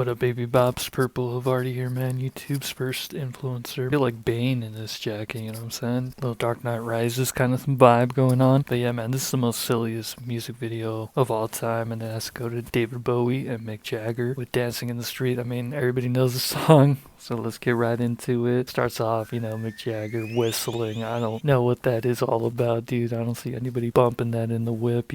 What up, baby bops? Purple Havarti here, man. YouTube's first influencer. I feel like Bane in this jacket, you know what I'm saying? Little Dark Knight Rises kind of vibe going on. But yeah, man, this is the most silliest music video of all time, and it has to go to David Bowie and Mick Jagger with Dancing in the Street. I mean, everybody knows the song, so let's get right into it. Starts off, Mick Jagger whistling. I don't know what that is all about, dude. I don't see anybody bumping that in the whip,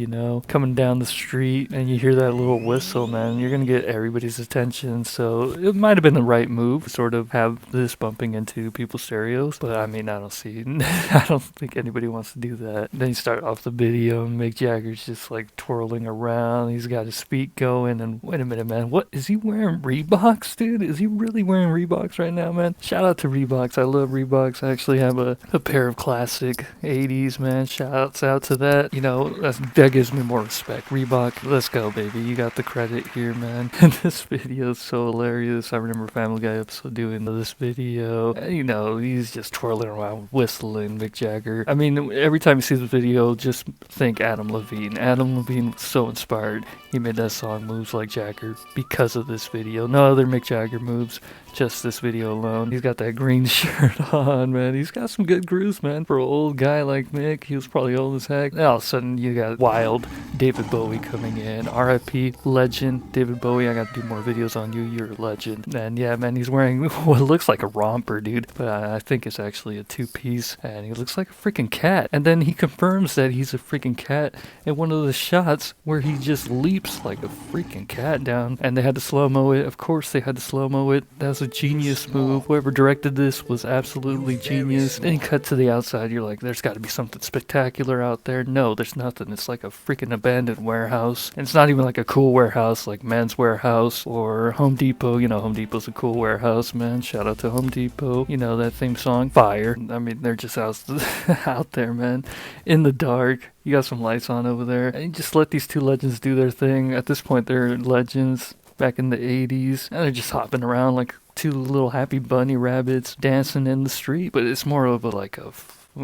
Coming down the street, and you hear that little whistle, man. You're gonna get everybody's attention. So it might have been the right move, sort of have this bumping into people's stereos. But I mean, I don't think anybody wants to do that. Then you start off the video, and Mick Jagger's just like twirling around. He's got his feet going, and wait a minute, man. What is he wearing? Reeboks, dude? Is he really wearing Reeboks right now, man? Shout out to Reeboks. I love Reeboks. I actually have a pair of classic 80s, man. Shouts out to that. That gives me more respect. Reebok, let's go, baby. You got the credit here, man. And this video is so hilarious. I remember Family Guy episode doing this video. And, he's just twirling around, whistling, Mick Jagger. I mean, every time you see the video, just think Adam Levine. Adam Levine was so inspired. He made that song Moves Like Jagger because of this video. No other Mick Jagger moves, just this video alone. He's got that green shirt on, man. He's got some good grooves, man. For an old guy like Mick, he was probably old as heck. And all of a sudden, you got wild David Bowie coming in. R.I.P. legend David Bowie. I got to do more videos on you. You're a legend. And yeah, man, he's wearing what looks like a romper, dude. But I think it's actually a two-piece. And he looks like a freaking cat. And then he confirms that he's a freaking cat in one of the shots where he just leaps like a freaking cat down. And they had to slow-mo it. Of course they had to slow-mo it. That was a genius move. Whoever directed this was absolutely genius. Then you cut to the outside. You're like, there's got to be something spectacular out there. No, there's nothing. It's like a freaking abandoned warehouse. And it's not even like a cool warehouse like Men's Warehouse or Home Depot. Home Depot's a cool warehouse, man. Shout out to Home Depot. That theme song, Fire. I mean, they're just out there, man. In the dark. You got some lights on over there. And you just let these two legends do their thing. At this point, they're legends back in the 80s. And they're just hopping around like two little happy bunny rabbits dancing in the street. But it's more of a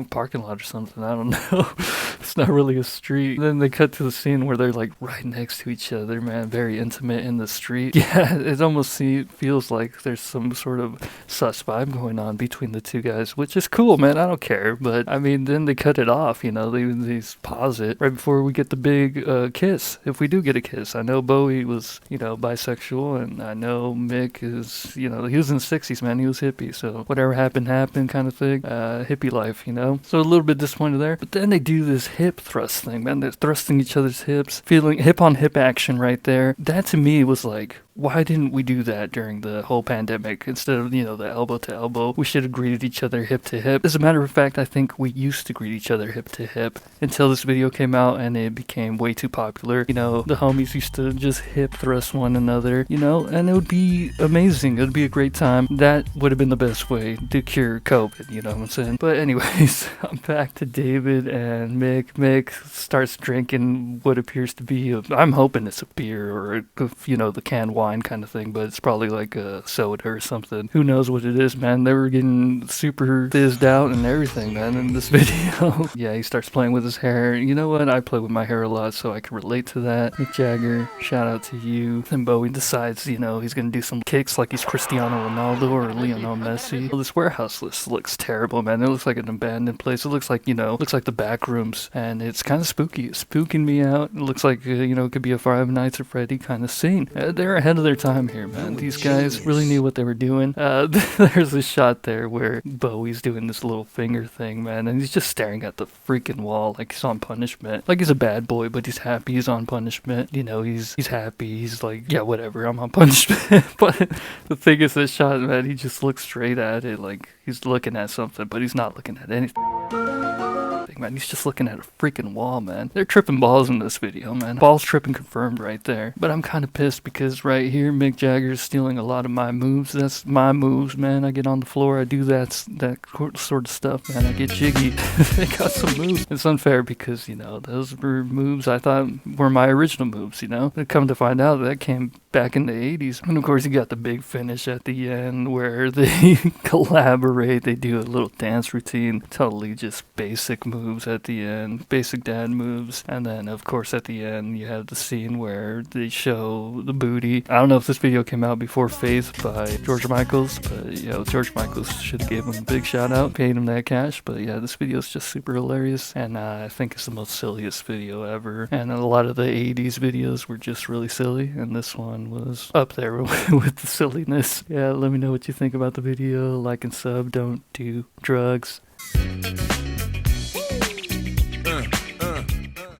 parking lot or something. I don't know. It's not really a street. Then they cut to the scene where they're like right next to each other, man. Very intimate in the street. Yeah, it almost feels like there's some sort of sus vibe going on between the two guys, which is cool, man. I don't care. But I mean, then they cut it off, they pause it right before we get the big kiss. If we do get a kiss. I know Bowie was, bisexual, and I know Mick is, he was in the 60s, man. He was hippie. So whatever happened kind of thing. Hippie life, So a little bit disappointed there. But then they do this hip thrust thing, man. They're thrusting each other's hips, feeling hip on hip action right there. That to me was like, why didn't we do that during the whole pandemic? Instead of, the elbow to elbow, we should have greeted each other hip to hip. As a matter of fact, I think we used to greet each other hip to hip until this video came out and it became way too popular. The homies used to just hip thrust one another, and it would be amazing. It would be a great time. That would have been the best way to cure COVID, you know what I'm saying? But anyways, I'm back to David and Mick. Mick starts drinking what appears to be, I'm hoping it's a beer or, the canned wine kind of thing, but it's probably like a soda or something. Who knows what it is, man? They were getting super fizzed out and everything, man, in this video. Yeah, he starts playing with his hair. You know what? I play with my hair a lot, so I can relate to that. Mick Jagger, shout out to you. Then Bowie decides, he's gonna do some kicks like he's Cristiano Ronaldo or Lionel Messi. Well, this warehouse looks terrible, man. It looks like an abandoned place. It looks like, looks like the back rooms, and it's kind of spooky. It's spooking me out. It looks like, it could be a Five Nights at Freddy kind of scene. They're ahead of their time here, man. These guys really knew what they were doing. There's a shot there where Bowie's doing this little finger thing, man, and he's just staring at the freaking wall like he's on punishment. Like he's a bad boy, but he's happy he's on punishment. He's happy. He's like, yeah, whatever, I'm on punishment. But the thing is, this shot, man, he just looks straight at it like he's looking at something, but he's not looking at anything. Man, he's just looking at a freaking wall, man. They're tripping balls in this video, man. Balls tripping confirmed right there. But I'm kind of pissed because right here, Mick Jagger's stealing a lot of my moves. That's my moves, man. I get on the floor, I do that sort of stuff, man. I get jiggy. They got some moves. It's unfair because, those were moves I thought were my original moves, But come to find out, that came back in the 80s. And of course, you got the big finish at the end where they collaborate. They do a little dance routine, totally just basic moves at the end, basic dad moves. And then, of course, at the end, you have the scene where they show the booty. I don't know if this video came out before Faith by George Michaels, but George Michaels should have gave him a big shout out, paid him that cash. But yeah, this video is just super hilarious, and I think it's the most silliest video ever. And a lot of the 80s videos were just really silly, and this one was up there with the silliness. Yeah, let me know what you think about the video. Like and sub, don't do drugs.